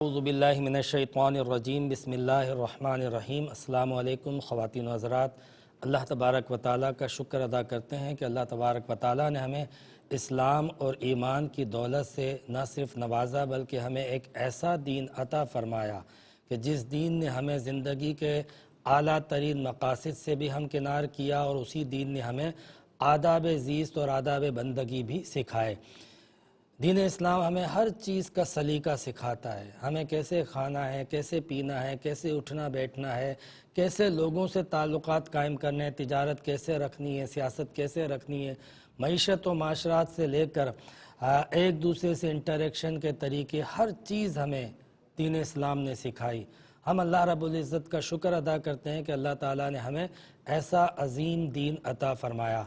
اعوذ باللہ من الشیطان الرجیم بسم اللہ الرحمن الرحیم۔ السلام علیکم خواتین و حضرات، اللہ تبارک و تعالیٰ کا شکر ادا کرتے ہیں کہ اللہ تبارک و تعالیٰ نے ہمیں اسلام اور ایمان کی دولت سے نہ صرف نوازا بلکہ ہمیں ایک ایسا دین عطا فرمایا کہ جس دین نے ہمیں زندگی کے اعلیٰ ترین مقاصد سے بھی ہمکنار کیا اور اسی دین نے ہمیں آداب زیست اور آداب بندگی بھی سکھائے۔ دین اسلام ہمیں ہر چیز کا سلیقہ سکھاتا ہے، ہمیں کیسے کھانا ہے، کیسے پینا ہے، کیسے اٹھنا بیٹھنا ہے، کیسے لوگوں سے تعلقات قائم کرنے ہیں، تجارت کیسے رکھنی ہے، سیاست کیسے رکھنی ہے، معیشت و معاشرات سے لے کر ایک دوسرے سے انٹریکشن کے طریقے، ہر چیز ہمیں دین اسلام نے سکھائی۔ ہم اللہ رب العزت کا شکر ادا کرتے ہیں کہ اللہ تعالیٰ نے ہمیں ایسا عظیم دین عطا فرمایا۔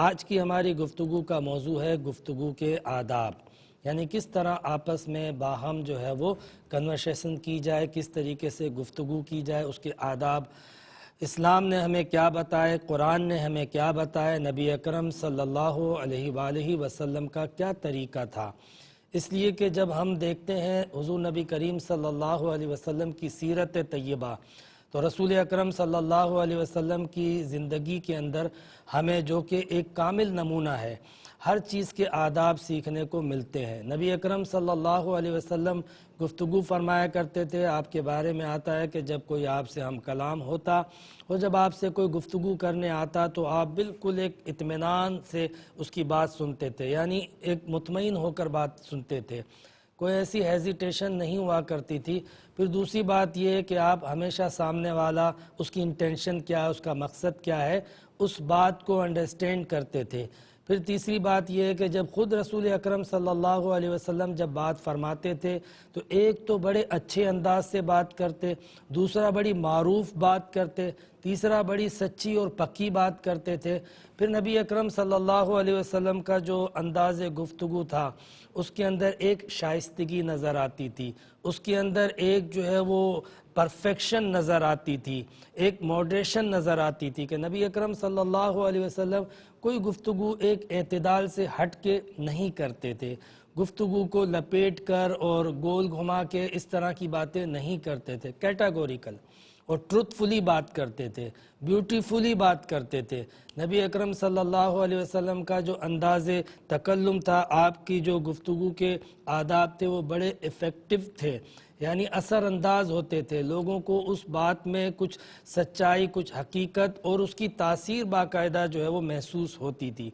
آج کی ہماری گفتگو کا موضوع ہے گفتگو کے آداب، یعنی کس طرح آپس میں باہم جو ہے وہ کنورسیشن کی جائے، کس طریقے سے گفتگو کی جائے، اس کے آداب اسلام نے ہمیں کیا بتائے، قرآن نے ہمیں کیا بتائے، نبی اکرم صلی اللہ علیہ وآلہ وسلم کا کیا طریقہ تھا۔ اس لیے کہ جب ہم دیکھتے ہیں حضور نبی کریم صلی اللہ علیہ وسلم کی سیرت طیبہ، تو رسول اکرم صلی اللہ علیہ وسلم کی زندگی کے اندر ہمیں جو کہ ایک کامل نمونہ ہے، ہر چیز کے آداب سیکھنے کو ملتے ہیں۔ نبی اکرم صلی اللہ علیہ وسلم گفتگو فرمایا کرتے تھے، آپ کے بارے میں آتا ہے کہ جب کوئی آپ سے ہم کلام ہوتا اور جب آپ سے کوئی گفتگو کرنے آتا تو آپ بالکل ایک اطمینان سے اس کی بات سنتے تھے، یعنی ایک مطمئن ہو کر بات سنتے تھے، کوئی ایسی ہیزیٹیشن نہیں ہوا کرتی تھی۔ پھر دوسری بات یہ ہے کہ آپ ہمیشہ سامنے والا اس کی انٹینشن کیا ہے، اس کا مقصد کیا ہے، اس بات کو انڈرسٹینڈ کرتے تھے۔ پھر تیسری بات یہ ہے کہ جب خود رسول اکرم صلی اللہ علیہ وسلم جب بات فرماتے تھے تو ایک تو بڑے اچھے انداز سے بات کرتے، دوسرا بڑی معروف بات کرتے، تیسرا بڑی سچی اور پکی بات کرتے تھے۔ پھر نبی اکرم صلی اللہ علیہ وسلم کا جو انداز گفتگو تھا اس کے اندر ایک شائستگی نظر آتی تھی، اس کے اندر ایک جو ہے وہ پرفیکشن نظر آتی تھی، ایک ماڈریشن نظر آتی تھی کہ نبی اکرم صلی اللہ علیہ وسلم کوئی گفتگو ایک اعتدال سے ہٹ کے نہیں کرتے تھے، گفتگو کو لپیٹ کر اور گول گھما کے اس طرح کی باتیں نہیں کرتے تھے، کیٹاگوریکل اور ٹروتھ فلی بات کرتے تھے، بیوٹیفلی بات کرتے تھے۔ نبی اکرم صلی اللہ علیہ وسلم کا جو انداز تکلم تھا، آپ کی جو گفتگو کے آداب تھے وہ بڑے ایفیکٹو تھے، یعنی اثر انداز ہوتے تھے، لوگوں کو اس بات میں کچھ سچائی، کچھ حقیقت اور اس کی تاثیر باقاعدہ جو ہے وہ محسوس ہوتی تھی۔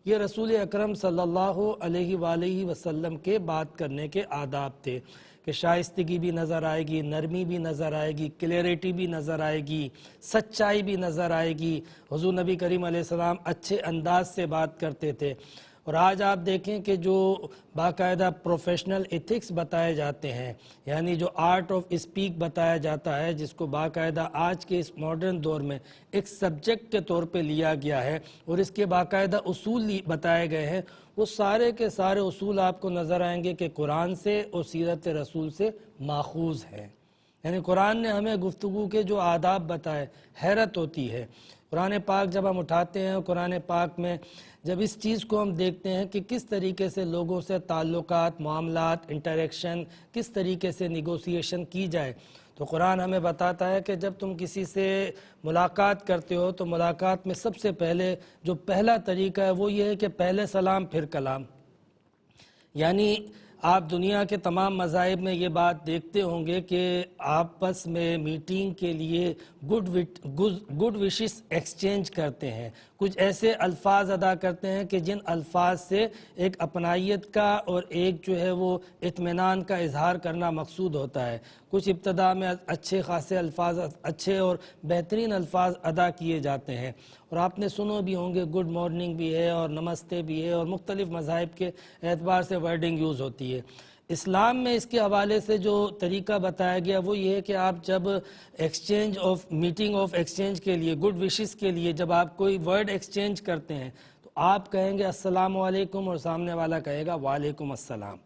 یہ رسول اکرم صلی اللہ علیہ وآلہ وسلم کے بات کرنے کے آداب تھے کہ شائستگی بھی نظر آئے گی، نرمی بھی نظر آئے گی، کلیئرٹی بھی نظر آئے گی، سچائی بھی نظر آئے گی۔ حضور نبی کریم علیہ السلام اچھے انداز سے بات کرتے تھے۔ اور آج آپ دیکھیں کہ جو باقاعدہ پروفیشنل ایتھکس بتائے جاتے ہیں، یعنی جو آرٹ آف اسپیک بتایا جاتا ہے، جس کو باقاعدہ آج کے اس ماڈرن دور میں ایک سبجیکٹ کے طور پہ لیا گیا ہے اور اس کے باقاعدہ اصول بتائے گئے ہیں، وہ سارے کے سارے اصول آپ کو نظر آئیں گے کہ قرآن سے اور سیرت رسول سے ماخوذ ہیں۔ یعنی قرآن نے ہمیں گفتگو کے جو آداب بتائے، حیرت ہوتی ہے۔ قرآن پاک جب ہم اٹھاتے ہیں، قرآن پاک میں جب اس چیز کو ہم دیکھتے ہیں کہ کس طریقے سے لوگوں سے تعلقات، معاملات، انٹریکشن، کس طریقے سے نیگوسیشن کی جائے، تو قرآن ہمیں بتاتا ہے کہ جب تم کسی سے ملاقات کرتے ہو تو ملاقات میں سب سے پہلے جو پہلا طریقہ ہے وہ یہ ہے کہ پہلے سلام پھر کلام۔ یعنی آپ دنیا کے تمام مذاہب میں یہ بات دیکھتے ہوں گے کہ آپس میں میٹنگ کے لیے گڈ وشز ایکسچینج کرتے ہیں، کچھ ایسے الفاظ ادا کرتے ہیں کہ جن الفاظ سے ایک اپنائیت کا اور ایک جو ہے وہ اطمینان کا اظہار کرنا مقصود ہوتا ہے۔ کچھ ابتدا میں اچھے خاصے الفاظ، اچھے اور بہترین الفاظ ادا کیے جاتے ہیں، اور آپ نے سنو بھی ہوں گے، گڈ مارننگ بھی ہے اور نمستے بھی ہے، اور مختلف مذاہب کے اعتبار سے ورڈنگ یوز ہوتی ہے۔ اسلام میں اس کے حوالے سے جو طریقہ بتایا گیا وہ یہ ہے کہ آپ جب میٹنگ آف ایکسچینج کے لیے، گڈ وشز کے لیے جب آپ کوئی ورڈ ایکسچینج کرتے ہیں تو آپ کہیں گے السلام علیکم اور سامنے والا کہے گا وعلیکم السلام۔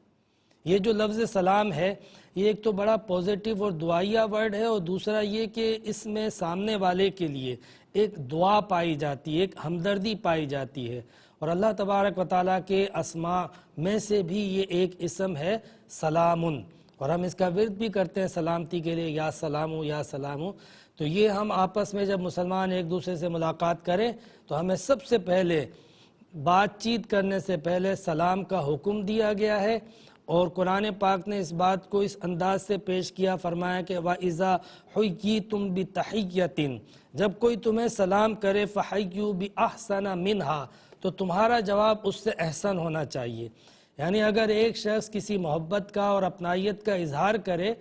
یہ جو لفظ سلام ہے یہ ایک تو بڑا پوزیٹیو اور دعائیہ ورڈ ہے، اور دوسرا یہ کہ اس میں سامنے والے کے لیے ایک دعا پائی جاتی ہے، ایک ہمدردی پائی جاتی ہے۔ اور اللہ تبارک و تعالیٰ کے اسماء میں سے بھی یہ ایک اسم ہے سلامن، اور ہم اس کا ورد بھی کرتے ہیں سلامتی کے لیے، یا سلامو یا سلامو. تو یہ ہم آپس میں جب مسلمان ایک دوسرے سے ملاقات کریں تو ہمیں سب سے پہلے بات چیت کرنے سے پہلے سلام کا حکم دیا گیا ہے. اور قرآن پاک نے اس بات کو اس انداز سے پیش کیا، فرمایا کہ وَإِذَا حُيِّيتُم بِتَحِيَّةٍ، جب کوئی تمہیں سلام کرے فَحَيُّوا بِأَحْسَنَ مِنْهَا، تو تمہارا جواب اس سے احسن ہونا چاہیے. یعنی اگر ایک شخص کسی محبت کا اور اپنائیت کا اظہار کرے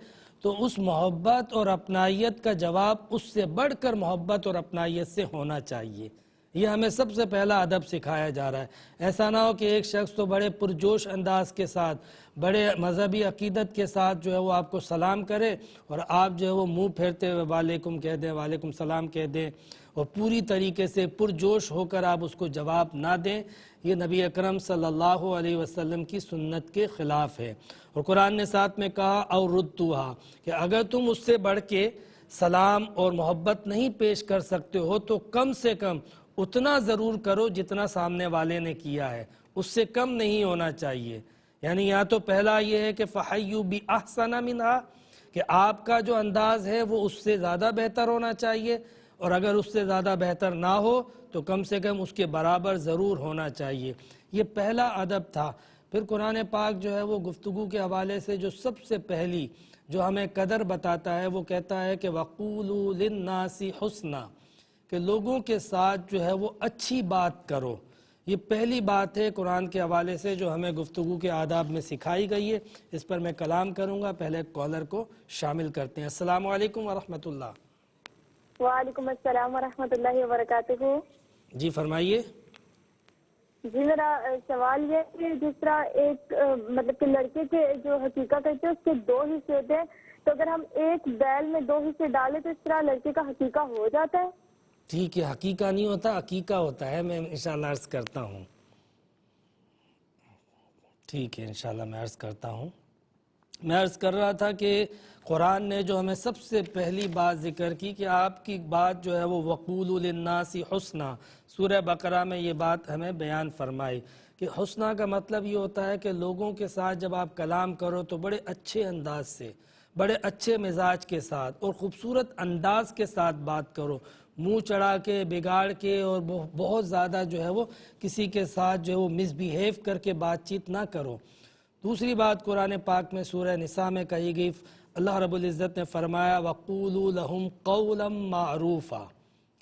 تو اس محبت اور اپنائیت کا جواب اس سے بڑھ کر محبت اور اپنائیت سے ہونا چاہیے. یہ ہمیں سب سے پہلا ادب سکھایا جا رہا ہے. ایسا نہ ہو کہ ایک شخص تو بڑے پرجوش انداز کے ساتھ، بڑے مذہبی عقیدت کے ساتھ جو ہے وہ آپ کو سلام کرے اور آپ جو ہے وہ منہ پھیرتے ہوئے وعلیکم کہہ دیں، وعلیکم السلام کہہ دیں، اور پوری طریقے سے پرجوش ہو کر آپ اس کو جواب نہ دیں. یہ نبی اکرم صلی اللہ علیہ وسلم کی سنت کے خلاف ہے. اور قرآن نے ساتھ میں کہا اور ردوہا، کہ اگر تم اس سے بڑھ کے سلام اور محبت نہیں پیش کر سکتے ہو تو کم سے کم اتنا ضرور کرو جتنا سامنے والے نے کیا ہے، اس سے کم نہیں ہونا چاہیے. یعنی یہاں تو پہلا یہ ہے کہ فَحَيُّوا بِأَحْسَنَ مِنْهَا، کہ آپ کا جو انداز ہے وہ اس سے زیادہ بہتر ہونا چاہیے، اور اگر اس سے زیادہ بہتر نہ ہو تو کم سے کم اس کے برابر ضرور ہونا چاہیے. یہ پہلا ادب تھا. پھر قرآن پاک جو ہے وہ گفتگو کے حوالے سے جو سب سے پہلی جو ہمیں قدر بتاتا ہے وہ کہتا ہے کہ وَقُولُوا لِلنَّاسِ حُسْنًا، کہ لوگوں کے ساتھ جو ہے وہ اچھی بات کرو. یہ پہلی بات ہے قرآن کے حوالے سے جو ہمیں گفتگو کے آداب میں سکھائی گئی ہے. اس پر میں کلام کروں گا. پہلے کالر کو شامل کرتے ہیں. السلام علیکم ورحمۃ اللہ. وعلیکم السلام ورحمۃ اللہ وبرکاتہ. جی فرمائیے. جی میرا سوال یہ ہے کہ جس طرح ایک مطلب کہ لڑکے کے جو حقیقت ہے اس کے دو حصے ہوتے ہیں، تو اگر ہم ایک بیل میں دو حصے ڈالیں تو اس طرح لڑکے کا حقیقہ ہو جاتا ہے؟ ٹھیک ہے، حقیقہ نہیں ہوتا، عقیقہ ہوتا ہے. میں انشاءاللہ عرض کرتا ہوں. ٹھیک ہے، انشاءاللہ میں عرض کرتا ہوں. میں عرض کر رہا تھا کہ قرآن نے جو ہمیں سب سے پہلی بات ذکر کی کہ آپ کی بات جو ہے وہ وَقُولُوا لِلنَّاسِ حُسْنًا، سورہ بقرہ میں یہ بات ہمیں بیان فرمائی کہ حسنہ کا مطلب یہ ہوتا ہے کہ لوگوں کے ساتھ جب آپ کلام کرو تو بڑے اچھے انداز سے، بڑے اچھے مزاج کے ساتھ اور خوبصورت انداز کے ساتھ بات کرو. منہ چڑھا کے، بگاڑ کے اور بہت زیادہ جو ہے وہ کسی کے ساتھ جو ہے وہ مس بیہیو کر کے بات چیت نہ کرو. دوسری بات قرآن پاک میں سورہ نساء میں کہی گئی، اللہ رب العزت نے فرمایا وَقُولُوا لَهُمْ قَوْلًا مَعْرُوفًا،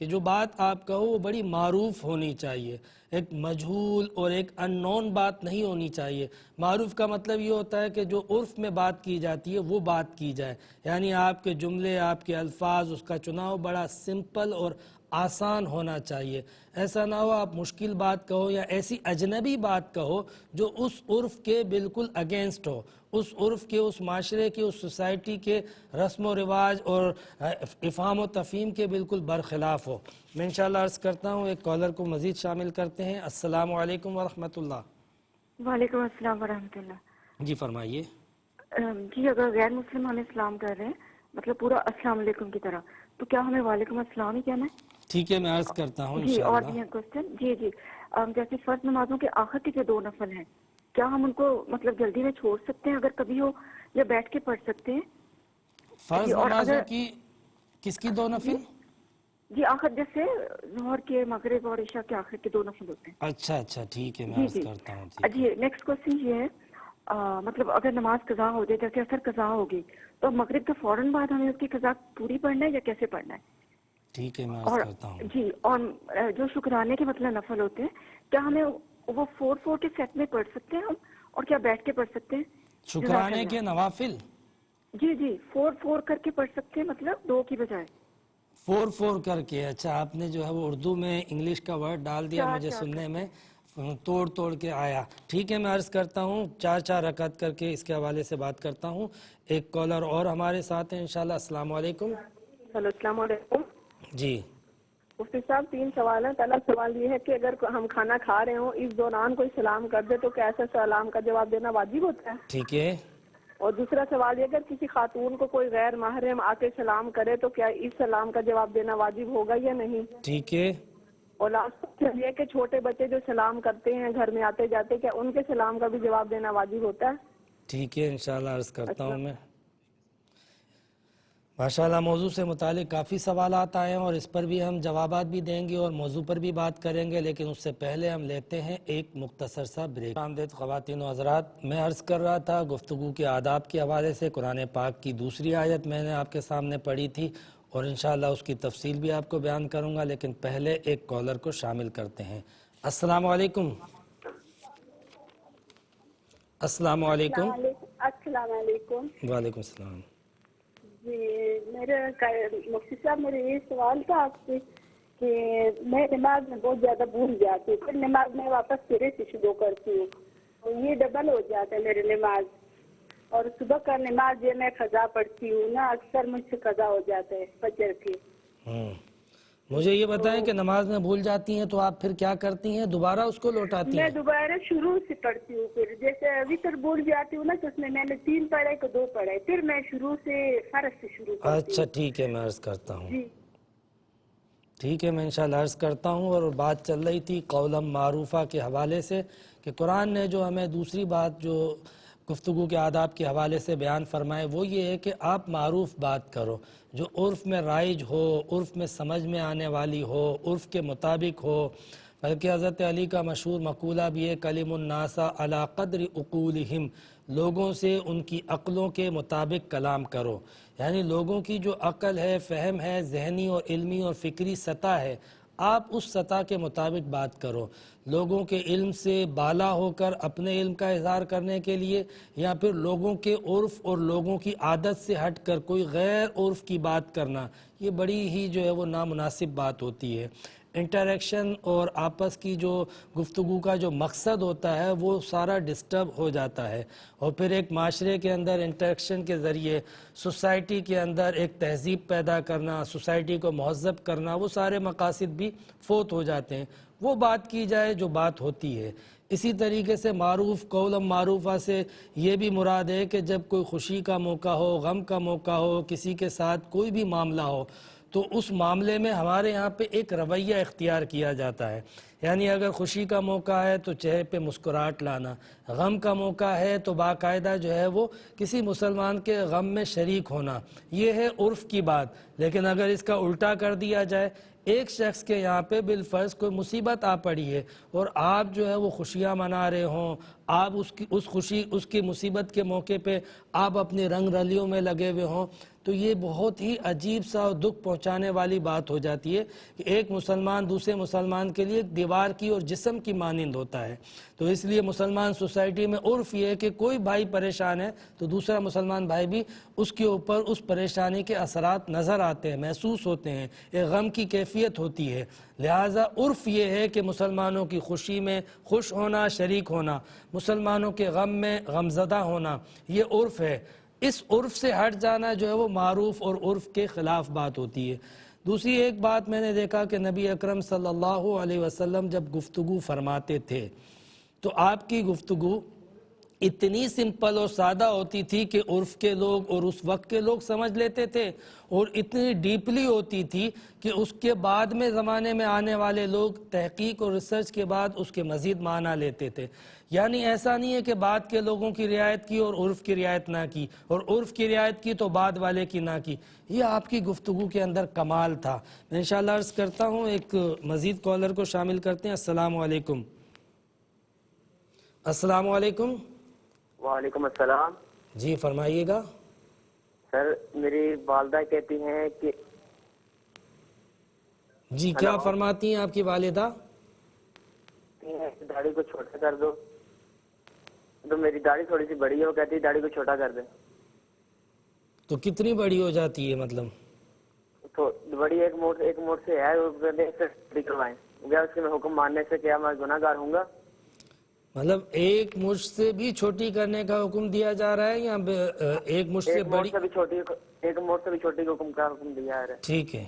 کہ جو بات آپ کہو وہ بڑی معروف ہونی چاہیے، ایک مجہول اور ایک ان نون بات نہیں ہونی چاہیے. معروف کا مطلب یہ ہوتا ہے کہ جو عرف میں بات کی جاتی ہے وہ بات کی جائے. یعنی آپ کے جملے، آپ کے الفاظ، اس کا چناؤ بڑا سمپل اور آسان ہونا چاہیے. ایسا نہ ہو آپ مشکل بات کہو یا ایسی اجنبی بات کہو جو اس عرف کے بالکل اگینسٹ ہو، اس عرف کے، اس معاشرے کے، اس سوسائٹی کے رسم و رواج اور افہام و تفہیم کے بالکل برخلاف ہو. میں انشاءاللہ عرض کرتا ہوں. ایک کالر کو مزید شامل کرتے ہیں. السلام علیکم ورحمۃ اللہ. وعلیکم السلام ورحمۃ اللہ. جی فرمائیے. جی اگر غیر مسلم ہمیں اسلام کر رہے ہیں، مطلب پورا السلام علیکم کی طرح، تو کیا ہمیں وعلیکم السلام ہی کہنا ہے؟ ٹھیک ہے، میں عرض کرتا ہوں جی. اور انشاءاللہ. بھی ہیں کوشچن. جی جیسے فرض نمازوں کے آخر کے جو 2 نفل ہیں، کیا ہم ان کو مطلب جلدی میں چھوڑ سکتے ہیں اگر کبھی ہو، یا بیٹھ کے پڑھ سکتے ہیں؟ فرض اور نمازوں اگر کی کس کی 2 نفل؟ جی آخر جیسے ظہر کے، مغرب اور عشاء کے آخر کے 2 نفل ہوتے ہیں. اچھا ٹھیک ہے، میں عرض کرتا ہوں. جی نیکسٹ کوشچن یہ ہے، مطلب اگر نماز قضا ہو جائے، جیسے اثر قضا ہوگی، تو مغرب کے فوراً بعد ہمیں اس کی قضا پوری پڑھنا ہے یا کیسے پڑھنا ہے؟ ٹھیک ہے، میں عرض کرتا ہوں. جی اور جو شکرانے کے مطلب نفل ہوتے ہیں، کیا ہمیں وہ 4 کے سیٹ میں پڑھ سکتے ہیں ہم، اور کیا بیٹھ کے پڑھ سکتے ہیں؟ شکرانے کے نوافل جی 4 کر کے پڑھ سکتے ہیں، مطلب 2 کی بجائے 4 کر کے. اچھا، آپ نے جو ہے وہ اردو میں انگلش کا ورڈ ڈال دیا، مجھے سننے میں توڑ کے آیا. ٹھیک ہے، میں عرض کرتا ہوں 4 رکعت کر کے اس کے حوالے سے بات کرتا ہوں. ایک کالر اور ہمارے ساتھ ہیں انشاءاللہ. السلام علیکم. ہلو السلام علیکم. جی مفتی صاحب 3 سوال ہیں. پہلا سوال یہ ہے کہ اگر ہم کھانا کھا رہے ہوں، اس دوران کوئی سلام کر دے تو کیا ایسا سلام کا جواب دینا واجب ہوتا ہے؟ ٹھیک ہے. اور دوسرا سوال یہ، اگر کسی خاتون کو کوئی غیر محرم آ کے سلام کرے تو کیا اس سلام کا جواب دینا واجب ہوگا یا نہیں؟ ٹھیک ہے. اور لاسٹ یہ کہ چھوٹے بچے جو سلام کرتے ہیں گھر میں آتے جاتے، کیا ان کے سلام کا بھی جواب دینا واجب ہوتا ہے؟ ٹھیک ہے انشاءاللہ عرض کرتا ہوں میں. ماشاءاللہ موضوع سے متعلق کافی سوالات آئے ہیں اور اس پر بھی ہم جوابات بھی دیں گے اور موضوع پر بھی بات کریں گے، لیکن اس سے پہلے ہم لیتے ہیں ایک مختصر سا بریک. آمدید خواتین و حضرات، میں عرض کر رہا تھا گفتگو کے آداب کے حوالے سے قرآن پاک کی دوسری آیت میں نے آپ کے سامنے پڑھی تھی اور انشاءاللہ اس کی تفصیل بھی آپ کو بیان کروں گا، لیکن پہلے ایک کالر کو شامل کرتے ہیں. السلام علیکم. السلام علیکم. السلام علیکم. وعلیکم السلام. جی میرے مفتی صاحب، میرے یہ سوال تھا آپ سے کہ میں نماز میں بہت زیادہ بھول جاتی ہوں، پھر نماز میں واپس سرے سے شروع کرتی ہوں، تو یہ ڈبل ہو جاتا ہے میری نماز. اور صبح کا نماز یہ میں قضا پڑھتی ہوں نا، اکثر مجھ سے قضا ہو جاتا ہے فجر کی. مجھے یہ بتائیں کہ نماز میں بھول جاتی ہیں تو آپ پھر کیا کرتی ہیں؟ دوبارہ اس کو لوٹاتی میں ہیں؟ دوبارہ شروع سے پڑھتی ہوں. پھر جیسے وتر بھول جاتی ہوں نا تو اس میں نے 3 پڑھے کہ 2 پڑھے، پھر میں شروع سے فرض سے شروع کرتی اچھا ہوں. ٹھیک ہے، میں عرض کرتا ہوں. جی ٹھیک ہے، میں انشاءاللہ عرض کرتا ہوں. اور بات چل رہی تھی قولا معروفہ کے حوالے سے کہ قرآن نے جو ہمیں دوسری بات جو گفتگو کے آداب کے حوالے سے بیان فرمائے وہ یہ ہے کہ آپ معروف بات کرو، جو عرف میں رائج ہو، عرف میں سمجھ میں آنے والی ہو، عرف کے مطابق ہو. بلکہ حضرت علی کا مشہور مقولہ بھی ہے کلم الناس علی قدر عقولہم، لوگوں سے ان کی عقلوں کے مطابق کلام کرو. یعنی لوگوں کی جو عقل ہے، فہم ہے، ذہنی اور علمی اور فکری سطح ہے، آپ اس سطح کے مطابق بات کرو. لوگوں کے علم سے بالا ہو کر اپنے علم کا اظہار کرنے کے لیے یا پھر لوگوں کے عرف اور لوگوں کی عادت سے ہٹ کر کوئی غیر عرف کی بات کرنا، یہ بڑی ہی جو ہے وہ نامناسب بات ہوتی ہے. انٹریکشن اور آپس کی جو گفتگو کا جو مقصد ہوتا ہے وہ سارا ڈسٹرب ہو جاتا ہے. اور پھر ایک معاشرے کے اندر انٹریکشن کے ذریعے سوسائٹی کے اندر ایک تہذیب پیدا کرنا، سوسائٹی کو مہذب کرنا، وہ سارے مقاصد بھی فوت ہو جاتے ہیں. وہ بات کی جائے جو بات ہوتی ہے. اسی طریقے سے معروف قول معروفہ سے یہ بھی مراد ہے کہ جب کوئی خوشی کا موقع ہو، غم کا موقع ہو، کسی کے ساتھ کوئی بھی معاملہ ہو تو اس معاملے میں ہمارے یہاں پہ ایک رویہ اختیار کیا جاتا ہے. یعنی اگر خوشی کا موقع ہے تو چہرے پہ مسکراہٹ لانا، غم کا موقع ہے تو باقاعدہ جو ہے وہ کسی مسلمان کے غم میں شریک ہونا، یہ ہے عرف کی بات. لیکن اگر اس کا الٹا کر دیا جائے، ایک شخص کے یہاں پہ بالفرض کوئی مصیبت آ پڑی ہے اور آپ جو ہے وہ خوشیاں منا رہے ہوں، آپ اس کی مصیبت کے موقع پہ آپ اپنی رنگ رلیوں میں لگے ہوئے ہوں، تو یہ بہت ہی عجیب سا اور دکھ پہنچانے والی بات ہو جاتی ہے کہ ایک مسلمان دوسرے مسلمان کے لیے ایک دیوار کی اور جسم کی مانند ہوتا ہے. تو اس لیے مسلمان سوسائٹی میں عرف یہ ہے کہ کوئی بھائی پریشان ہے تو دوسرا مسلمان بھائی بھی اس کے اوپر اس پریشانی کے اثرات نظر آتے ہیں، محسوس ہوتے ہیں، ایک غم کی کیفیت ہوتی ہے. لہٰذا عرف یہ ہے کہ مسلمانوں کی خوشی میں خوش ہونا، شریک ہونا، مسلمانوں کے غم میں غمزدہ ہونا، یہ عرف ہے. اس عرف سے ہٹ جانا جو ہے وہ معروف اور عرف کے خلاف بات ہوتی ہے. دوسری ایک بات میں نے دیکھا کہ نبی اکرم صلی اللہ علیہ وسلم جب گفتگو فرماتے تھے تو آپ کی گفتگو اتنی سمپل اور سادہ ہوتی تھی کہ عرف کے لوگ اور اس وقت کے لوگ سمجھ لیتے تھے، اور اتنی ڈیپلی ہوتی تھی کہ اس کے بعد میں زمانے میں آنے والے لوگ تحقیق اور ریسرچ کے بعد اس کے مزید معنی لیتے تھے. یعنی ایسا نہیں ہے کہ بعد کے لوگوں کی رعایت کی اور عرف کی رعایت نہ کی، اور عرف کی رعایت کی تو بعد والے کی نہ کی. یہ آپ کی گفتگو کے اندر کمال تھا. میں انشاءاللہ عرض کرتا ہوں ایک مزید کالر کو شامل کرتے ہیں. السلام علیکم. السلام علیکم. وعلیکم السلام. جی فرمائیے گا. سر میری والدہ کہتی ہیں کہ جی کیا فرماتی ہیں آپ کی والدہ؟ داڑھی کو چھوٹا کر دو. تو میری داڑھی تھوڑی سی بڑی ہے، وہ کہتی ہے داڑھی کو چھوٹا کر دے. تو کتنی بڑی ہو جاتی ہے مطلب؟ تو بڑی ایک موٹ سے ہے، وہ کہتے ہیں اس سے بڑی کروائیں. کیا اس کے میں حکم ماننے سے کیا میں گناہ گار ہوں گا؟ مطلب ایک مشت سے بھی چھوٹی کرنے کا حکم دیا جا رہا ہے یا ایک مشت سے بڑی؟ ایک موٹ سے بھی چھوٹی حکم کا حکم دیا ہے. ٹھیک ہے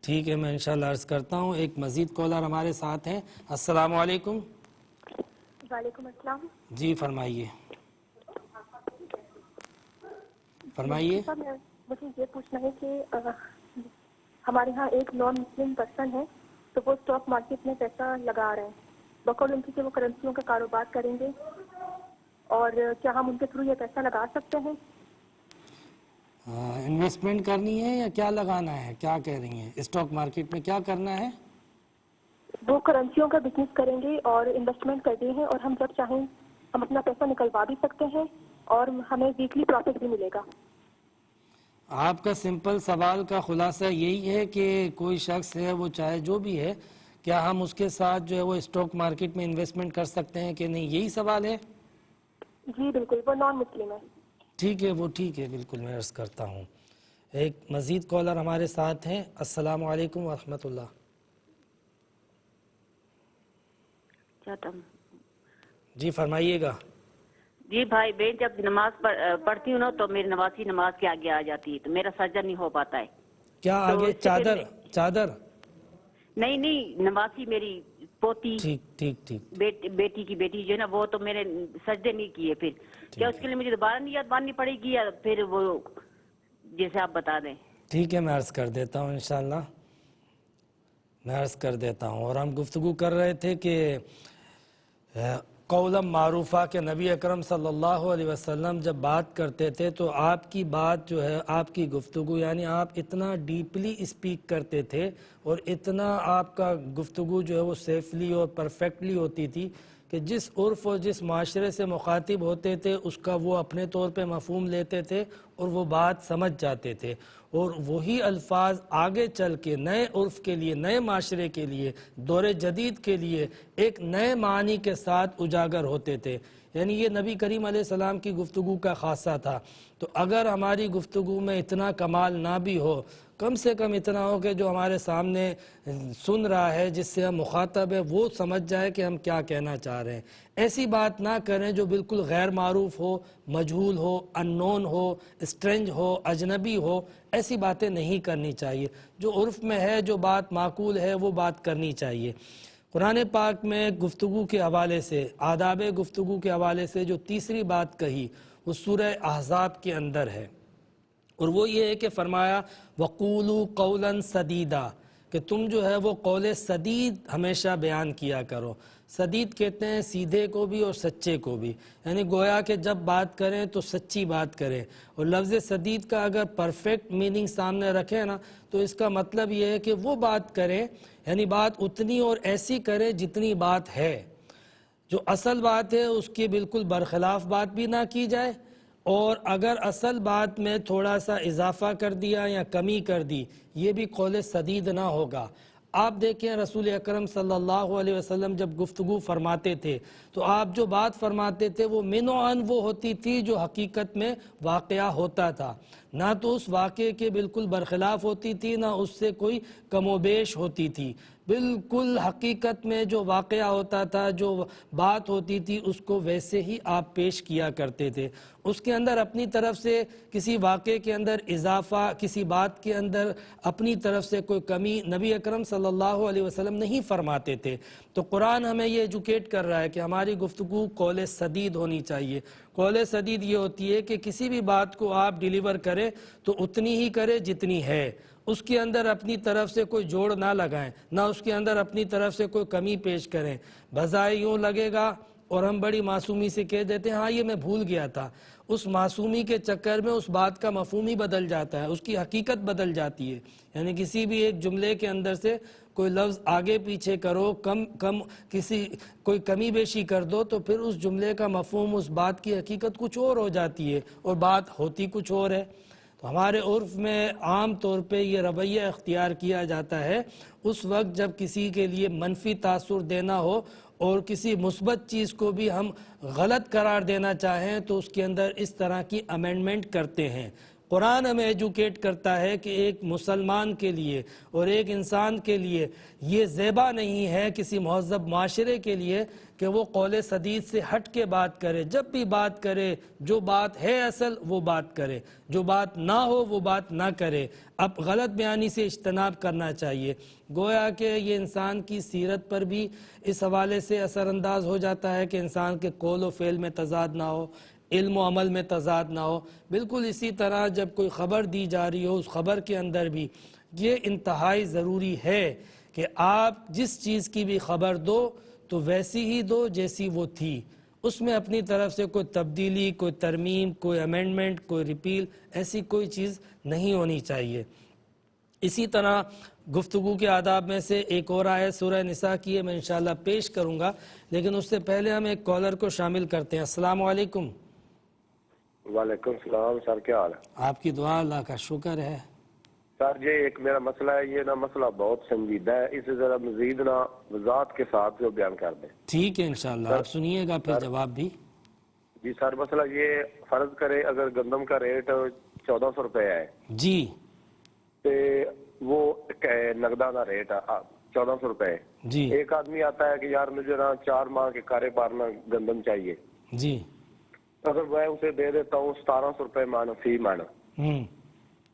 ٹھیک ہے، میں انشاءاللہ عرض کرتا ہوں. ایک مزید کالر ہمارے ساتھ ہیں. السلام علیکم. وعلیکم السلام. جی فرمائیے فرمائیے. مجھے یہ پوچھنا ہے کہ ہمارے ہاں ایک نان مسلم پرسن ہے تو وہ اسٹاک مارکیٹ میں پیسہ لگا رہے ہیں، بقول ان کی کہ وہ کرنسیوں کا کاروبار کریں گے اور کیا ہم ان کے تھرو یہ پیسہ لگا سکتے ہیں؟ انویسٹمنٹ کرنی ہے یا کیا لگانا ہے؟ کیا کہہ رہی ہیں؟ اسٹاک مارکیٹ میں کیا کرنا ہے؟ وہ کرنسیوں کا بزنس کریں گے اور انویسٹمنٹ کرنی ہے، اور ہم جب چاہیں ہم اپنا پیسہ نکلوا بھی سکتے ہیں اور ہمیں ویکلی پروفٹ بھی ملے گا۔ آپ کا سمپل سوال کا خلاصہ یہی ہے کہ کوئی شخص ہے، وہ چاہے جو بھی ہے، کیا ہم اس کے ساتھ جو ہے وہ اسٹاک مارکیٹ میں انویسٹمنٹ کر سکتے ہیں کہ نہیں، یہی سوال ہے؟ جی بالکل، وہ نان مسلم ہے۔ ٹھیک ہے، وہ ٹھیک ہے، بالکل میں عرض کرتا ہوں۔ ایک مزید کالر ہمارے ساتھ ہیں۔ السلام علیکم ورحمۃ اللہ۔ جی فرمائیے گا۔ جی بھائی، میں جب نماز پڑھتی ہوں نا تو میری نمازی نماز کے آگے آ جاتی ہے تو میرا سجدہ نہیں ہو پاتا ہے۔ کیا آگے؟ چادر؟ نہیں، نمازی میری پوتی، ٹھیک ٹھیک ٹھیک، بیٹی کی بیٹی جو ہے نا، وہ تو میرے سجدے نہیں کیے، پھر کیا اس کے لیے مجھے دوبارہ نیت باندھنی پڑے گی یا پھر وہ جیسے آپ بتا دیں؟ ٹھیک ہے، میں عرض کر دیتا ہوں انشاءاللہ، میں عرض کر دیتا ہوں۔ اور ہم گفتگو کر رہے تھے کہ قولم معروفہ کہ نبی اکرم صلی اللہ علیہ وسلم جب بات کرتے تھے تو آپ کی بات جو ہے، آپ کی گفتگو، یعنی آپ اتنا ڈیپلی اسپیک کرتے تھے اور اتنا آپ کا گفتگو جو ہے وہ سیفلی اور پرفیکٹلی ہوتی تھی کہ جس عرف اور جس معاشرے سے مخاطب ہوتے تھے اس کا وہ اپنے طور پہ مفہوم لیتے تھے اور وہ بات سمجھ جاتے تھے، اور وہی الفاظ آگے چل کے نئے عرف کے لیے، نئے معاشرے کے لیے، دور جدید کے لیے ایک نئے معنی کے ساتھ اجاگر ہوتے تھے۔ یعنی یہ نبی کریم علیہ السلام کی گفتگو کا خاصہ تھا۔ تو اگر ہماری گفتگو میں اتنا کمال نہ بھی ہو، کم سے کم اتنا ہو کہ جو ہمارے سامنے سن رہا ہے، جس سے ہم مخاطب ہے، وہ سمجھ جائے کہ ہم کیا کہنا چاہ رہے ہیں۔ ایسی بات نہ کریں جو بالکل غیر معروف ہو، مجہول ہو، ان نون ہو، اسٹرینج ہو، اجنبی ہو، ایسی باتیں نہیں کرنی چاہیے۔ جو عرف میں ہے، جو بات معقول ہے، وہ بات کرنی چاہیے۔ قرآن پاک میں گفتگو کے حوالے سے، آداب گفتگو کے حوالے سے جو تیسری بات کہی وہ سورہ احزاب کے اندر ہے، اور وہ یہ ہے کہ فرمایا وَقُولُوا قَوْلًا سَدِيدًا، کہ تم جو ہے وہ قول سدید ہمیشہ بیان کیا کرو۔ سدید کہتے ہیں سیدھے کو بھی اور سچے کو بھی، یعنی گویا کہ جب بات کریں تو سچی بات کریں۔ اور لفظ سدید کا اگر پرفیکٹ میننگ سامنے رکھیں نا تو اس کا مطلب یہ ہے کہ وہ بات کریں، یعنی بات اتنی اور ایسی کریں جتنی بات ہے، جو اصل بات ہے اس کی بالکل برخلاف بات بھی نہ کی جائے، اور اگر اصل بات میں تھوڑا سا اضافہ کر دیا یا کمی کر دی، یہ بھی قول سدید نہ ہوگا۔ آپ دیکھیں رسول اکرم صلی اللہ علیہ وسلم جب گفتگو فرماتے تھے تو آپ جو بات فرماتے تھے وہ من و عن وہ ہوتی تھی جو حقیقت میں واقعہ ہوتا تھا، نہ تو اس واقعے کے بالکل برخلاف ہوتی تھی، نہ اس سے کوئی کم و بیش ہوتی تھی۔ بالکل حقیقت میں جو واقعہ ہوتا تھا، جو بات ہوتی تھی، اس کو ویسے ہی آپ پیش کیا کرتے تھے۔ اس کے اندر اپنی طرف سے کسی واقعے کے اندر اضافہ، کسی بات کے اندر اپنی طرف سے کوئی کمی نبی اکرم صلی اللہ علیہ وسلم نہیں فرماتے تھے۔ تو قرآن ہمیں یہ ایجوکیٹ کر رہا ہے کہ ہماری گفتگو قول سدید ہونی چاہیے۔ قول سدید یہ ہوتی ہے کہ کسی بھی بات کو آپ ڈیلیور کریں تو اتنی ہی کریں جتنی ہے، اس کے اندر اپنی طرف سے کوئی جوڑ نہ لگائیں، نہ اس کے اندر اپنی طرف سے کوئی کمی پیش کریں۔ بظاہر یوں لگے گا اور ہم بڑی معصومی سے کہہ دیتے ہیں ہاں یہ میں بھول گیا تھا، اس معصومی کے چکر میں اس بات کا مفہوم ہی بدل جاتا ہے، اس کی حقیقت بدل جاتی ہے۔ یعنی کسی بھی ایک جملے کے اندر سے کوئی لفظ آگے پیچھے کرو، کوئی کمی بیشی کر دو تو پھر اس جملے کا مفہوم، اس بات کی حقیقت کچھ اور ہو جاتی ہے اور بات ہوتی کچھ اور ہے۔ تو ہمارے عرف میں عام طور پہ یہ رویہ اختیار کیا جاتا ہے اس وقت جب کسی کے لیے منفی تاثر دینا ہو اور کسی مثبت چیز کو بھی ہم غلط قرار دینا چاہیں تو اس کے اندر اس طرح کی امینڈمنٹ کرتے ہیں۔ قرآن ہمیں ایجوکیٹ کرتا ہے کہ ایک مسلمان کے لیے اور ایک انسان کے لیے یہ زیبا نہیں ہے، کسی مہذب معاشرے کے لیے، کہ وہ قول سدید سے ہٹ کے بات کرے۔ جب بھی بات کرے جو بات ہے اصل وہ بات کرے، جو بات نہ ہو وہ بات نہ کرے۔ اب غلط بیانی سے اجتناب کرنا چاہیے۔ گویا کہ یہ انسان کی سیرت پر بھی اس حوالے سے اثر انداز ہو جاتا ہے کہ انسان کے قول و فعل میں تضاد نہ ہو، علم و عمل میں تضاد نہ ہو۔ بالکل اسی طرح جب کوئی خبر دی جا رہی ہو، اس خبر کے اندر بھی یہ انتہائی ضروری ہے کہ آپ جس چیز کی بھی خبر دو تو ویسی ہی دو جیسی وہ تھی، اس میں اپنی طرف سے کوئی تبدیلی، کوئی ترمیم، کوئی امینڈمنٹ، کوئی ریپیل، ایسی کوئی چیز نہیں ہونی چاہیے۔ اسی طرح گفتگو کے آداب میں سے ایک اور آیت سورہ نساء کی ہے، میں انشاءاللہ پیش کروں گا، لیکن اس سے پہلے ہم ایک کالر کو شامل کرتے ہیں۔ السلام علیکم۔ وعلیکم السلام سر، کیا حال ہے؟ آپ کی دعا، اللہ کا شکر ہے۔ سر یہ ایک میرا مسئلہ ہے، یہ مسئلہ بہت سنجیدہ ہے، اسے ذرا مزید وضاحت کے ساتھ جو بیان کر دیں۔ ٹھیک ہے انشاءاللہ، آپ سنیے گا پھر جواب بھی۔ جی سر، مسئلہ یہ فرض کرے اگر گندم کا ریٹ 1400 روپے ہے جی تو وہ نقدانہ ریٹ 1400 روپے، جی ایک آدمی آتا ہے کہ یار مجھے 4 ماہ کے کارے پارنا گندم چاہیے، جی اگر میں اسے دے دیتا ہوں 1700 روپے مان فی مان،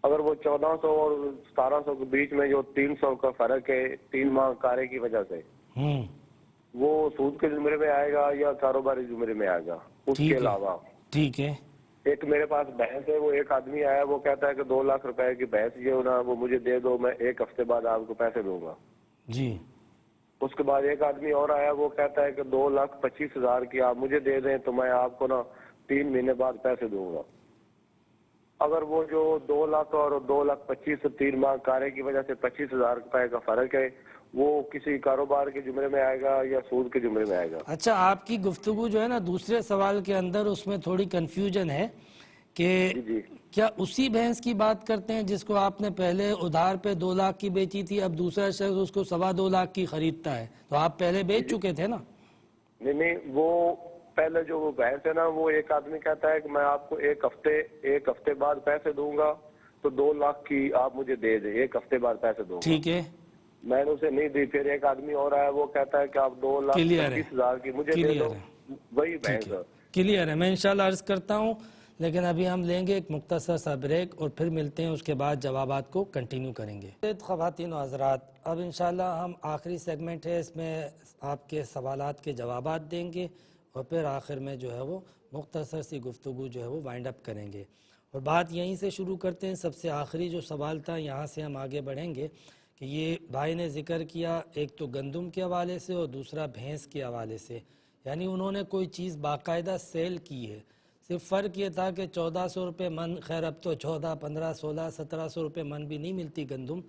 اگر وہ 1400 اور 1700 کے بیچ میں جو 300 کا فرق ہے 3 ماہ کارے کی وجہ سے، وہ سود کے زمرے میں آئے گا یا کاروباری زمرے میں آئے گا؟ اس کے علاوہ ٹھیک ہے، ایک میرے پاس بھینس ہے، وہ ایک آدمی آیا، وہ کہتا ہے کہ 2 لاکھ روپے کی بھینس جو نا وہ مجھے دے دو، میں 1 ہفتے بعد آپ کو پیسے دوں گا۔ جی اس کے بعد ایک آدمی اور آیا، وہ کہتا ہے کہ 2,25,000 کی آپ مجھے دے دیں تو میں آپ کو 3 مہینے بعد پیسے دوں گا۔ اگر وہ جو 2 لاکھ اور 2,25,000 3 ماہ کارے کی وجہ سے 25,000 روپے کا فرق ہے، وہ کسی کاروبار کے زمرے میں آئے گا یا سود کے زمرے میں آئے گا؟ اچھا، آپ کی گفتگو جو ہے نا دوسرے سوال کے اندر اس میں تھوڑی کنفیوژن ہے کہ کیا اسی بھینس کی بات کرتے ہیں جس کو آپ نے پہلے ادھار پہ 2 لاکھ کی بیچی تھی، اب دوسرا شخص اس کو 2.25 لاکھ کی خریدتا ہے، تو آپ پہلے بیچ چکے تھے نا؟ نہیں، وہ پہلے جو وہ بحث ہے نا، وہ ایک آدمی کہتا ہے کہ میں آپ کو 1 ہفتے بعد پیسے دوں گا، تو 2 لاکھ کی آپ مجھے دے دیں، 1 ہفتے بعد پیسے دوں گا۔ ٹھیک ہے، میں نے اسے نہیں دی، پھر ایک آدمی اور آیا، وہ کہتا ہے کہ آپ 2,25,000 کی مجھے دے دو، وہی بحث ہے۔ کلیئر ہے، میں انشاءاللہ عرض کرتا ہوں، لیکن ابھی ہم لیں گے ایک مختصر سا بریک اور پھر ملتے ہیں، اس کے بعد جوابات کو کنٹینیو کریں گے۔ خواتین و حضرات، اب انشاءاللہ ہم آخری سیگمنٹ ہے، اس میں آپ کے سوالات کے جوابات دیں گے اور پھر آخر میں جو ہے وہ مختصر سی گفتگو جو ہے وہ وائنڈ اپ کریں گے، اور بات یہیں سے شروع کرتے ہیں۔ سب سے آخری جو سوال تھا، یہاں سے ہم آگے بڑھیں گے کہ یہ بھائی نے ذکر کیا ایک تو گندم کے حوالے سے اور دوسرا بھینس کے حوالے سے، یعنی انہوں نے کوئی چیز باقاعدہ سیل کی ہے، صرف فرق یہ تھا کہ 1400 روپے من، خیر اب تو 14، 15، 16، 1700 روپے من بھی نہیں ملتی گندم،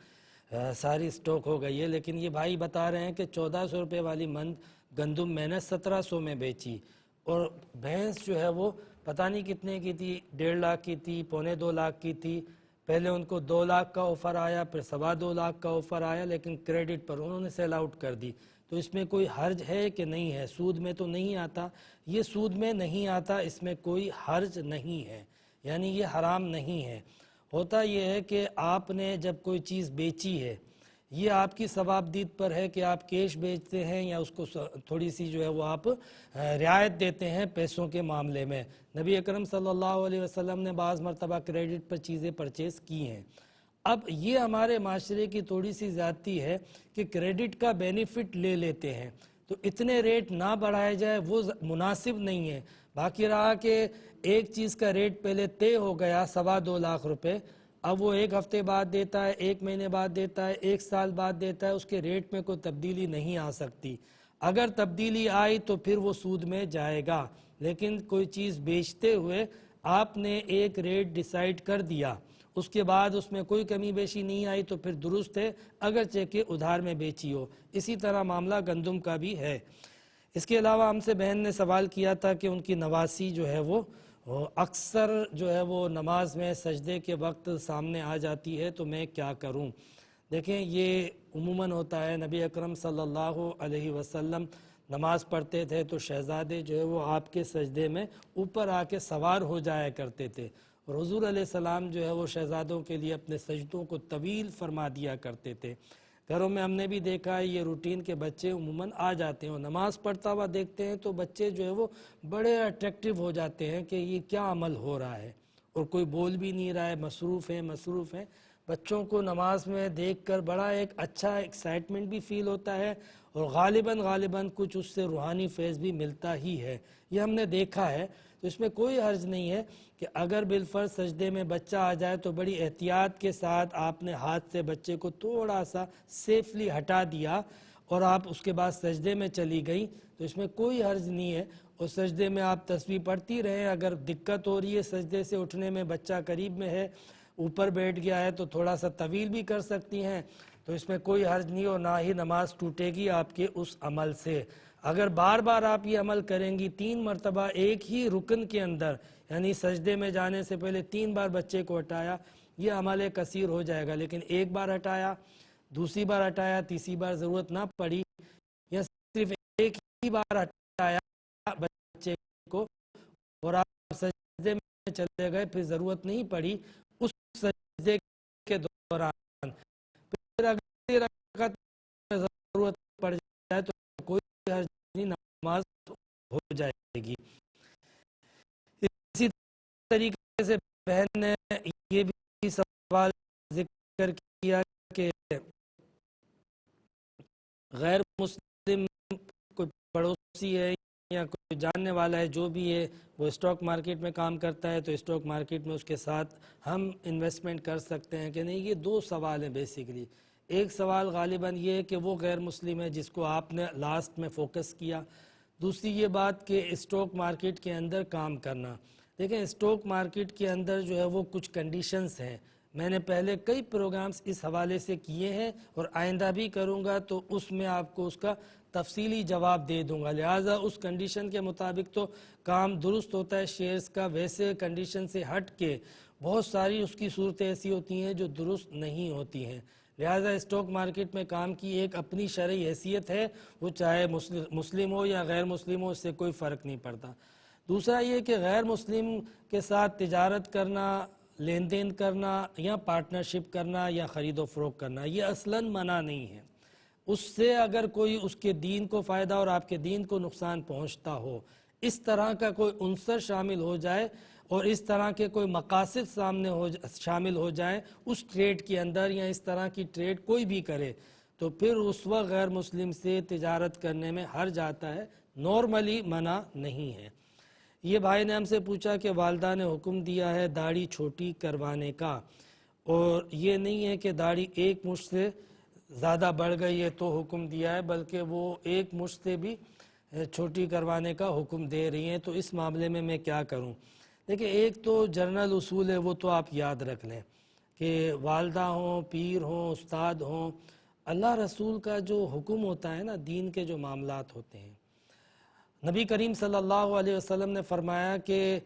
ساری سٹوک ہو گئی ہے، لیکن یہ بھائی بتا رہے ہیں کہ 1400 روپے والی من گندم میں نے 1700 میں بیچی، اور بھینس جو ہے وہ پتہ نہیں کتنے کی تھی، 1.5 لاکھ کی تھی، 2.25 لاکھ کی تھی، پہلے ان کو 2 لاکھ کا آفر آیا، پھر 2.25 لاکھ کا آفر آیا، لیکن کریڈٹ پر انہوں نے سیل آؤٹ کر دی۔ تو اس میں کوئی حرج ہے کہ نہیں ہے؟ سود میں تو نہیں آتا، یہ سود میں نہیں آتا، اس میں کوئی حرج نہیں ہے، یعنی یہ حرام نہیں ہے۔ ہوتا یہ ہے کہ آپ نے جب کوئی چیز بیچی ہے، یہ آپ کی ثوابدید پر ہے کہ آپ کیش بیچتے ہیں یا اس کو تھوڑی سی جو ہے وہ آپ رعایت دیتے ہیں پیسوں کے معاملے میں۔ نبی اکرم صلی اللہ علیہ وسلم نے بعض مرتبہ کریڈٹ پر چیزیں پرچیز کی ہیں۔ اب یہ ہمارے معاشرے کی تھوڑی سی زیادتی ہے کہ کریڈٹ کا بینیفٹ لے لیتے ہیں، تو اتنے ریٹ نہ بڑھائے جائے، وہ مناسب نہیں ہے۔ باقی رہا کہ ایک چیز کا ریٹ پہلے طے ہو گیا 2.25 لاکھ روپے، اب وہ 1 ہفتے بعد دیتا ہے، 1 مہینے بعد دیتا ہے، 1 سال بعد دیتا ہے، اس کے ریٹ میں کوئی تبدیلی نہیں آ سکتی۔ اگر تبدیلی آئی تو پھر وہ سود میں جائے گا، لیکن کوئی چیز بیچتے ہوئے آپ نے ایک ریٹ ڈیسائیڈ کر دیا، اس کے بعد اس میں کوئی کمی بیشی نہیں آئی تو پھر درست ہے، اگرچہ کہ ادھار میں بیچی ہو۔ اسی طرح معاملہ گندم کا بھی ہے۔ اس کے علاوہ ہم سے بہن نے سوال کیا تھا کہ ان کی نواسی جو ہے وہ اکثر جو ہے وہ نماز میں سجدے کے وقت سامنے آ جاتی ہے، تو میں کیا کروں؟ دیکھیں، یہ عموماً ہوتا ہے، نبی اکرم صلی اللہ علیہ وسلم نماز پڑھتے تھے تو شہزادے جو ہے وہ آپ کے سجدے میں اوپر آ کے سوار ہو جایا کرتے تھے، اور حضور علیہ السلام جو ہے وہ شہزادوں کے لیے اپنے سجدوں کو طویل فرما دیا کرتے تھے۔ گھروں میں ہم نے بھی دیکھا ہے، یہ روٹین کے بچے عموماً آ جاتے ہیں اور نماز پڑھتا ہوا دیکھتے ہیں تو بچے جو ہے وہ بڑے اٹریکٹیو ہو جاتے ہیں کہ یہ کیا عمل ہو رہا ہے، اور کوئی بول بھی نہیں رہا ہے، مصروف ہیں۔ بچوں کو نماز میں دیکھ کر بڑا ایک اچھا ایکسائٹمنٹ بھی فیل ہوتا ہے، اور غالباً کچھ اس سے روحانی فیض بھی ملتا ہی ہے، یہ ہم نے دیکھا ہے۔ تو اس میں کوئی حرج نہیں ہے کہ اگر بالفرض سجدے میں بچہ آ جائے تو بڑی احتیاط کے ساتھ آپ نے ہاتھ سے بچے کو تھوڑا سا سیفلی ہٹا دیا اور آپ اس کے بعد سجدے میں چلی گئی، تو اس میں کوئی حرج نہیں ہے۔ اور سجدے میں آپ تسبیح پڑھتی رہیں. اگر دقت ہو رہی ہے سجدے سے اٹھنے میں, بچہ قریب میں ہے, اوپر بیٹھ گیا ہے, تو تھوڑا سا طویل بھی کر سکتی ہیں, تو اس میں کوئی حرج نہیں, اور نہ ہی نماز ٹوٹے گی آپ کے اس عمل سے. اگر بار بار آپ یہ عمل کریں گی 3 مرتبہ ایک ہی رکن کے اندر, یعنی سجدے میں جانے سے پہلے 3 بار بچے کو ہٹایا, یہ عمل کثیر ہو جائے گا. لیکن ایک بار ہٹایا, دوسری بار ہٹایا, تیسری بار ضرورت نہ پڑی, یا صرف ایک ہی بار ہٹایا بچے کو اور آپ سجدے میں چلے گئے, پھر ضرورت نہیں پڑی اس سجدے کے دوران, پھر اگر رکعت میں ضرورت پڑ جائے تو کوئی حرج نہیں, نماز ہو جائے گی. اسی طریقے سے بہن نے یہ بھی سوال ذکر کیا کہ غیر مسلم کوئی پڑوسی ہے یا کوئی جاننے والا ہے, جو بھی ہے وہ اسٹاک مارکیٹ میں کام کرتا ہے, تو اسٹاک مارکیٹ میں اس کے ساتھ ہم انویسٹمنٹ کر سکتے ہیں کہ نہیں. یہ 2 سوال ہیں بیسیکلی. ایک سوال غالباً یہ ہے کہ وہ غیر مسلم ہے جس کو آپ نے لاسٹ میں فوکس کیا. دوسری یہ بات کہ اسٹاک مارکیٹ کے اندر کام کرنا. دیکھیں اسٹاک مارکیٹ کے اندر جو ہے وہ کچھ کنڈیشنز ہیں, میں نے پہلے کئی پروگرامز اس حوالے سے کیے ہیں اور آئندہ بھی کروں گا, تو اس میں آپ کو اس کا تفصیلی جواب دے دوں گا. لہٰذا اس کنڈیشن کے مطابق تو کام درست ہوتا ہے شیئرز کا, ویسے کنڈیشن سے ہٹ کے بہت ساری اس کی صورتیں ایسی ہوتی ہیں جو درست نہیں ہوتی ہیں. لہٰذا اسٹاک مارکیٹ میں کام کی ایک اپنی شرعی حیثیت ہے, وہ چاہے مسلم ہو یا غیر مسلم ہو, اس سے کوئی فرق نہیں پڑتا. دوسرا یہ کہ غیر مسلم کے ساتھ تجارت کرنا, لین دین کرنا یا پارٹنرشپ کرنا یا خرید و فروخت کرنا, یہ اصلاً منع نہیں ہے. اس سے اگر کوئی اس کے دین کو فائدہ اور آپ کے دین کو نقصان پہنچتا ہو, اس طرح کا کوئی عنصر شامل ہو جائے اور اس طرح کے کوئی مقاصد شامل ہو جائیں اس ٹریڈ کے اندر, یا اس طرح کی ٹریڈ کوئی بھی کرے, تو پھر اس وقت غیر مسلم سے تجارت کرنے میں حرج آتا ہے, نارملی منع نہیں ہے. یہ بھائی نے ہم سے پوچھا کہ والدہ نے حکم دیا ہے داڑھی چھوٹی کروانے کا, اور یہ نہیں ہے کہ داڑھی ایک مشت سے زیادہ بڑھ گئی ہے تو حکم دیا ہے, بلکہ وہ ایک مشت سے بھی چھوٹی کروانے کا حکم دے رہی ہیں. تو اس معاملے میں کیا کروں؟ دیکھیں ایک تو جنرل اصول ہے, وہ تو آپ یاد رکھ لیں کہ والدہ ہوں, پیر ہوں, استاد ہوں, اللہ رسول کا جو حکم ہوتا ہے نا, دین کے جو معاملات ہوتے ہیں, نبی کریم صلی اللہ علیہ وسلم نے فرمایا کہ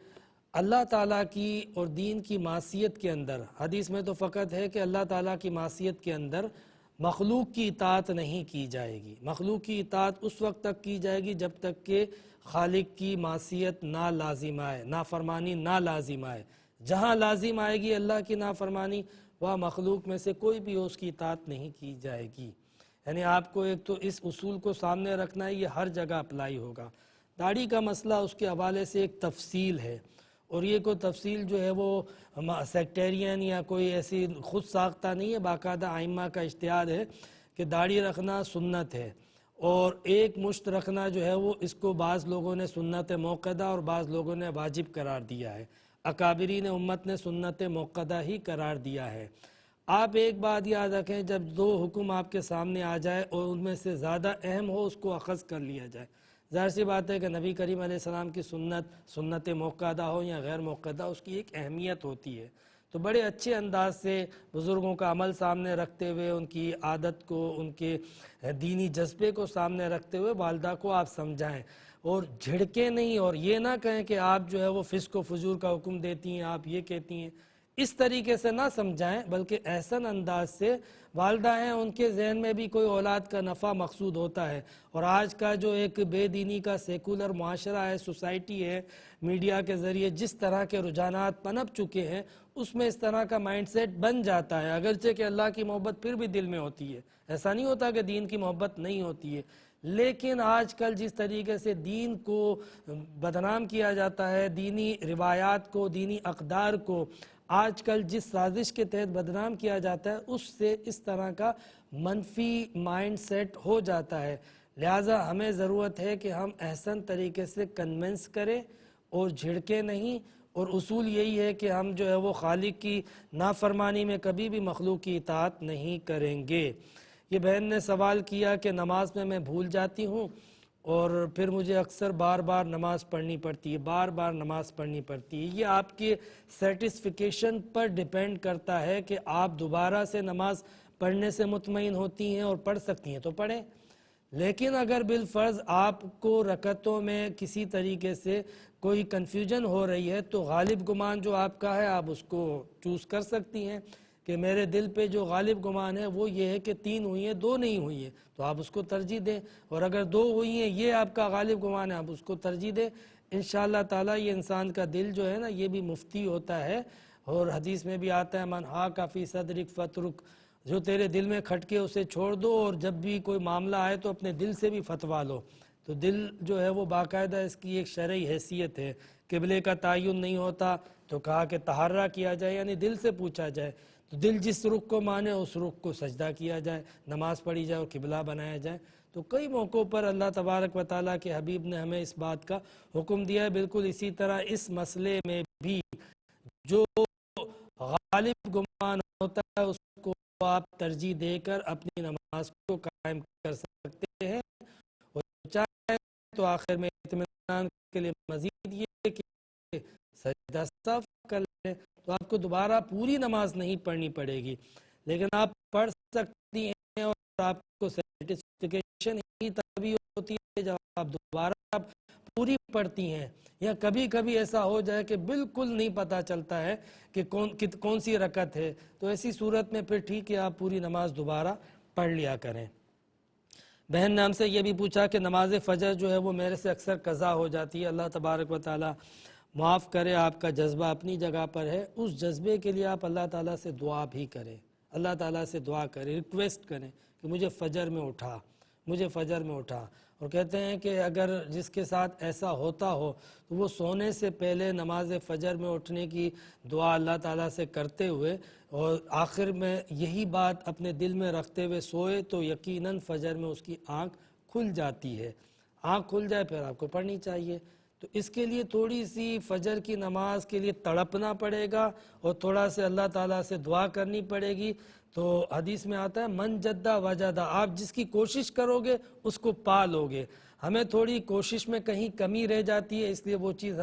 اللہ تعالیٰ کی اور دین کی معصیت کے اندر, حدیث میں تو فقط ہے کہ اللہ تعالیٰ کی معصیت کے اندر مخلوق کی اطاعت نہیں کی جائے گی. مخلوق کی اطاعت اس وقت تک کی جائے گی جب تک کہ خالق کی معصیت نہ لازم آئے, نافرمانی نہ لازم آئے. جہاں لازم آئے گی اللہ کی نافرمانی, وہاں مخلوق میں سے کوئی بھی اس کی اطاعت نہیں کی جائے گی. یعنی آپ کو ایک تو اس اصول کو سامنے رکھنا ہے, یہ ہر جگہ اپلائی ہوگا. داڑھی کا مسئلہ اس کے حوالے سے ایک تفصیل ہے, اور یہ کوئی تفصیل جو ہے وہ سیکٹیرین یا کوئی ایسی خود ساختہ نہیں ہے, باقاعدہ ائمہ کا اجتہاد ہے کہ داڑھی رکھنا سنت ہے, اور ایک مشت رکھنا جو ہے وہ اس کو بعض لوگوں نے سنت موقدہ اور بعض لوگوں نے واجب قرار دیا ہے. اکابرین امت نے سنت موقدہ ہی قرار دیا ہے. آپ ایک بات یاد رکھیں, جب 2 حکم آپ کے سامنے آ جائے اور ان میں سے زیادہ اہم ہو اس کو اخذ کر لیا جائے. ظاہر سی بات ہے کہ نبی کریم علیہ السلام کی سنت موقدہ ہو یا غیر موقدہ, اس کی ایک اہمیت ہوتی ہے. تو بڑے اچھے انداز سے بزرگوں کا عمل سامنے رکھتے ہوئے, ان کی عادت کو, ان کے دینی جذبے کو سامنے رکھتے ہوئے والدہ کو آپ سمجھائیں, اور جھڑکیں نہیں, اور یہ نہ کہیں کہ آپ جو ہے وہ فسق و فجور کا حکم دیتی ہیں, آپ یہ کہتی ہیں, اس طریقے سے نہ سمجھائیں, بلکہ احسن انداز سے. والدہ ہیں, ان کے ذہن میں بھی کوئی اولاد کا نفع مقصود ہوتا ہے, اور آج کا جو ایک بے دینی کا سیکولر معاشرہ ہے, سوسائٹی ہے, میڈیا کے ذریعے جس طرح کے رجحانات پنپ چکے ہیں, اس میں اس طرح کا مائنڈ سیٹ بن جاتا ہے. اگرچہ کہ اللہ کی محبت پھر بھی دل میں ہوتی ہے, ایسا نہیں ہوتا کہ دین کی محبت نہیں ہوتی ہے, لیکن آج کل جس طریقے سے دین کو بدنام کیا جاتا ہے, دینی روایات کو, دینی اقدار کو آج کل جس سازش کے تحت بدنام کیا جاتا ہے, اس سے اس طرح کا منفی مائنڈ سیٹ ہو جاتا ہے. لہٰذا ہمیں ضرورت ہے کہ ہم احسن طریقے سے کنونس کریں اور جھڑکیں نہیں, اور اصول یہی ہے کہ ہم جو ہے وہ خالق کی نافرمانی میں کبھی بھی مخلوق کی اطاعت نہیں کریں گے. یہ بہن نے سوال کیا کہ نماز میں بھول جاتی ہوں اور پھر مجھے اکثر بار بار نماز پڑھنی پڑتی ہے، بار بار نماز پڑھنی پڑتی ہے۔ یہ آپ کے سیٹسفیکیشن پر ڈیپینڈ کرتا ہے کہ آپ دوبارہ سے نماز پڑھنے سے مطمئن ہوتی ہیں اور پڑھ سکتی ہیں تو پڑھیں۔ لیکن اگر بالفرض آپ کو رکعتوں میں کسی طریقے سے کوئی کنفیوژن ہو رہی ہے تو غالب گمان جو آپ کا ہے آپ اس کو چوز کر سکتی ہیں کہ میرے دل پہ جو غالب گمان ہے وہ یہ ہے کہ 3 ہوئی ہیں 2 نہیں ہوئی ہیں، تو آپ اس کو ترجیح دیں، اور اگر 2 ہوئی ہیں یہ آپ کا غالب گمان ہے آپ اس کو ترجیح دیں۔ انشاءاللہ تعالیٰ یہ انسان کا دل جو ہے نا یہ بھی مفتی ہوتا ہے، اور حدیث میں بھی آتا ہے من حاک فی صدرک فترک، جو تیرے دل میں کھٹکے اسے چھوڑ دو، اور جب بھی کوئی معاملہ آئے تو اپنے دل سے بھی فتوا لو۔ تو دل جو ہے وہ باقاعدہ اس کی ایک شرعی حیثیت ہے۔ قبلے کا تعین نہیں ہوتا تو کہا کہ تحرہ کیا جائے، یعنی دل سے پوچھا جائے، تو دل جس رخ کو مانے اس رخ کو سجدہ کیا جائے، نماز پڑھی جائے اور قبلہ بنایا جائے۔ تو کئی موقعوں پر اللہ تبارک و تعالیٰ کے حبیب نے ہمیں اس بات کا حکم دیا ہے۔ بالکل اسی طرح اس مسئلے میں بھی جو غالب گمان ہوتا ہے اس کو آپ ترجیح دے کر اپنی نماز کو قائم کر سکتے ہیں، اور چاہے تو آخر میں اطمینان کے لیے مزید یہ کہ سجدہ صاف کر لیں، تو آپ کو دوبارہ پوری نماز نہیں پڑھنی پڑے گی، لیکن آپ پڑھ سکتی ہیں، اور آپ کو سیٹسفیکیشن ہی تبھی ہوتی ہے جب آپ دوبارہ پوری پڑھتی ہیں، یا کبھی کبھی ایسا ہو جائے کہ بالکل نہیں پتہ چلتا ہے کہ کون سی رکعت ہے، تو ایسی صورت میں پھر ٹھیک ہے آپ پوری نماز دوبارہ پڑھ لیا کریں۔ بہن نے ہم سے یہ بھی پوچھا کہ نماز فجر جو ہے وہ میرے سے اکثر قضا ہو جاتی ہے، اللہ تبارک و تعالیٰ معاف کرے، آپ کا جذبہ اپنی جگہ پر ہے، اس جذبے کے لیے آپ اللہ تعالیٰ سے دعا بھی کریں، اللہ تعالیٰ سے دعا کریں، ریکویسٹ کریں کہ مجھے فجر میں اٹھا، مجھے فجر میں اٹھا۔ اور کہتے ہیں کہ اگر جس کے ساتھ ایسا ہوتا ہو تو وہ سونے سے پہلے نماز فجر میں اٹھنے کی دعا اللہ تعالیٰ سے کرتے ہوئے اور آخر میں یہی بات اپنے دل میں رکھتے ہوئے سوئے تو یقیناً فجر میں اس کی آنکھ کھل جاتی ہے۔ آنکھ کھل جائے پھر آپ کو پڑھنی چاہیے۔ تو اس کے لیے تھوڑی سی فجر کی نماز کے لیے تڑپنا پڑے گا اور تھوڑا سے اللہ تعالیٰ سے دعا کرنی پڑے گی۔ تو حدیث میں آتا ہے من جدہ وجدہ، آپ جس کی کوشش کرو گے اس کو پا لو گے۔ ہمیں تھوڑی کوشش میں کہیں کمی رہ جاتی ہے، اس لیے وہ چیز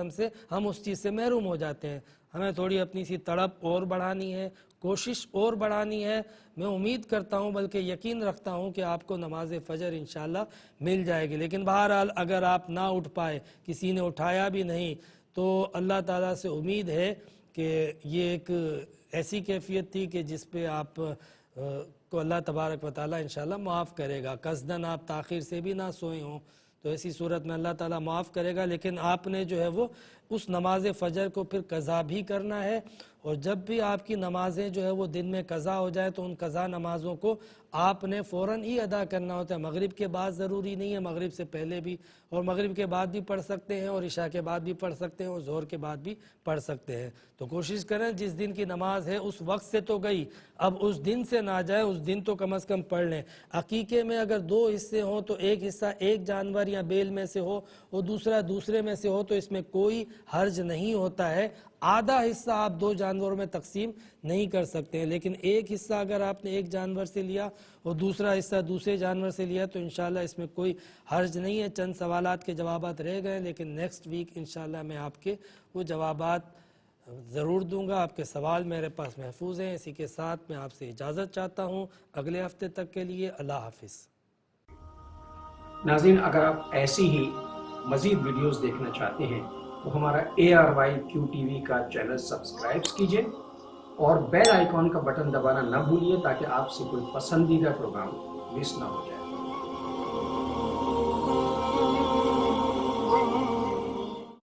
ہم اس چیز سے محروم ہو جاتے ہیں۔ ہمیں تھوڑی اپنی سی تڑپ اور بڑھانی ہے، کوشش اور بڑھانی ہے۔ میں امید کرتا ہوں بلکہ یقین رکھتا ہوں کہ آپ کو نماز فجر انشاءاللہ مل جائے گی، لیکن بہرحال اگر آپ نہ اٹھ پائے، کسی نے اٹھایا بھی نہیں، تو اللہ تعالیٰ سے امید ہے کہ یہ ایک ایسی کیفیت تھی کہ جس پہ آپ کو اللہ تبارک و تعالیٰ انشاءاللہ معاف کرے گا۔ قصداً آپ تاخیر سے بھی نہ سوئے ہوں تو ایسی صورت میں اللہ تعالیٰ معاف کرے گا، لیکن آپ نے جو ہے وہ اس نماز فجر کو پھر قضا بھی کرنا ہے۔ اور جب بھی آپ کی نمازیں جو ہے وہ دن میں قضا ہو جائے تو ان قضا نمازوں کو آپ نے فوراً ہی ادا کرنا ہوتا ہے۔ مغرب کے بعد ضروری نہیں ہے، مغرب سے پہلے بھی، اور مغرب کے بعد بھی پڑھ سکتے ہیں، اور عشاء کے بعد بھی پڑھ سکتے ہیں، اور ظہر کے بعد بھی پڑھ سکتے ہیں۔ تو کوشش کریں جس دن کی نماز ہے اس وقت سے تو گئی، اب اس دن سے نہ جائے، اس دن تو کم از کم پڑھ لیں۔ عقیقے میں اگر 2 حصے ہوں تو ایک حصہ ایک جانور یا بیل میں سے ہو اور دوسرا دوسرے میں سے ہو تو اس میں کوئی حرج نہیں ہوتا ہے۔ آدھا حصہ آپ 2 جانوروں میں تقسیم نہیں کر سکتے ہیں، لیکن ایک حصہ اگر آپ نے ایک جانور سے لیا اور دوسرا حصہ دوسرے جانور سے لیا تو انشاءاللہ اس میں کوئی حرج نہیں ہے۔ چند سوالات کے جوابات رہ گئے، لیکن نیکسٹ ویک انشاءاللہ میں آپ کے وہ جوابات ضرور دوں گا۔ آپ کے سوال میرے پاس محفوظ ہیں۔ اسی کے ساتھ میں آپ سے اجازت چاہتا ہوں اگلے ہفتے تک کے لیے۔ اللہ حافظ۔ ناظرین، اگر آپ ایسی ہی مزید ویڈیوز دیکھنا چاہتے ہیں تو ہمارا ARYQTV کا چینل سبسکرائب کیجئے اور بیل آئیکن کا بٹن دبانا نہ بھولیے تاکہ آپ سے کوئی پسندیدہ پروگرام مس نہ ہو جائے۔